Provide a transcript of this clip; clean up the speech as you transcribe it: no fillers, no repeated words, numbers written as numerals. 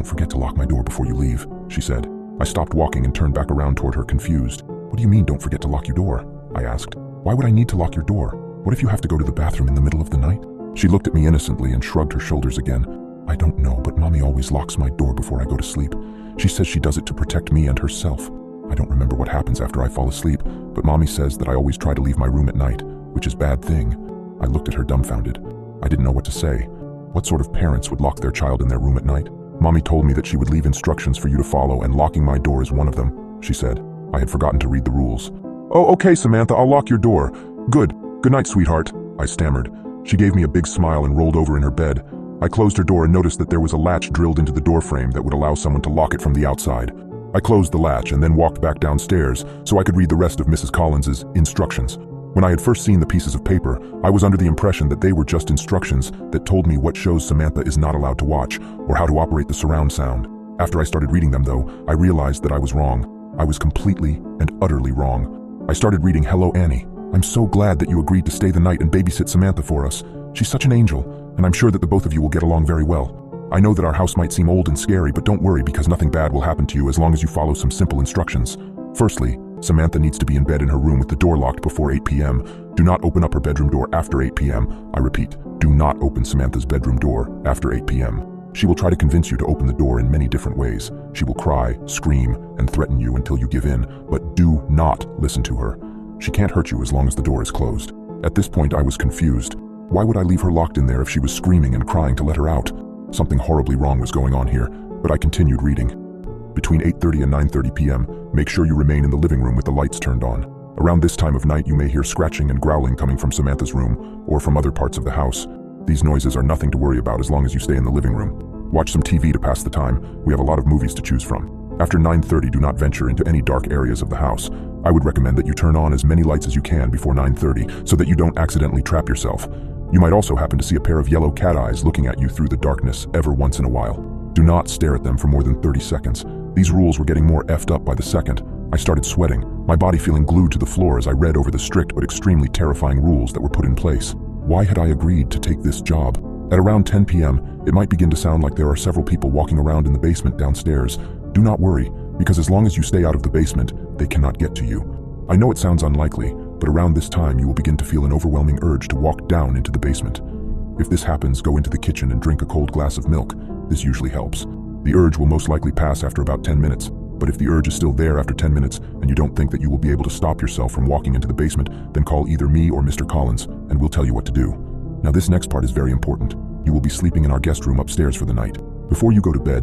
"Don't forget to lock my door before you leave," she said. I stopped walking and turned back around toward her, confused. "What do you mean, don't forget to lock your door?" I asked. "Why would I need to lock your door? What if you have to go to the bathroom in the middle of the night?" She looked at me innocently and shrugged her shoulders again. "I don't know, but Mommy always locks my door before I go to sleep. She says she does it to protect me and herself. I don't remember what happens after I fall asleep, but Mommy says that I always try to leave my room at night, which is a bad thing." I looked at her dumbfounded. I didn't know what to say. What sort of parents would lock their child in their room at night? "Mommy told me that she would leave instructions for you to follow, and locking my door is one of them," she said. I had forgotten to read the rules. "Oh, okay, Samantha, I'll lock your door." "Good. Good night, sweetheart," I stammered. She gave me a big smile and rolled over in her bed. I closed her door and noticed that there was a latch drilled into the doorframe that would allow someone to lock it from the outside. I closed the latch and then walked back downstairs so I could read the rest of Mrs. Collins's instructions. When I had first seen the pieces of paper, I was under the impression that they were just instructions that told me what shows Samantha is not allowed to watch or how to operate the surround sound. After I started reading them, though, I realized that I was wrong. I was completely and utterly wrong. I started reading "Hello, Annie. I'm so glad that you agreed to stay the night and babysit Samantha for us. She's such an angel, and I'm sure that the both of you will get along very well. I know that our house might seem old and scary, but don't worry because nothing bad will happen to you as long as you follow some simple instructions. Firstly, Samantha needs to be in bed in her room with the door locked before 8 p.m. Do not open up her bedroom door after 8 p.m. I repeat, do not open Samantha's bedroom door after 8 p.m. She will try to convince you to open the door in many different ways. She will cry, scream, and threaten you until you give in, but do not listen to her. She can't hurt you as long as the door is closed." At this point, I was confused. Why would I leave her locked in there if she was screaming and crying to let her out? Something horribly wrong was going on here, but I continued reading. "Between 8:30 and 9:30 p.m., make sure you remain in the living room with the lights turned on. Around this time of night, you may hear scratching and growling coming from Samantha's room or from other parts of the house. These noises are nothing to worry about as long as you stay in the living room. Watch some TV to pass the time. We have a lot of movies to choose from. After 9:30, do not venture into any dark areas of the house. I would recommend that you turn on as many lights as you can before 9:30 so that you don't accidentally trap yourself. You might also happen to see a pair of yellow cat eyes looking at you through the darkness every once in a while. Do not stare at them for more than 30 seconds. These rules were getting more effed up by the second. I started sweating, my body feeling glued to the floor as I read over the strict but extremely terrifying rules that were put in place. Why had I agreed to take this job? At around 10 p.m., it might begin to sound like there are several people walking around in the basement downstairs. Do not worry, because as long as you stay out of the basement, they cannot get to you. I know it sounds unlikely, but around this time you will begin to feel an overwhelming urge to walk down into the basement. If this happens, go into the kitchen and drink a cold glass of milk. This usually helps. The urge will most likely pass after about 10 minutes, but if the urge is still there after 10 minutes and you don't think that you will be able to stop yourself from walking into the basement, then call either me or Mr. Collins, and we'll tell you what to do. Now this next part is very important. You will be sleeping in our guest room upstairs for the night. Before you go to bed,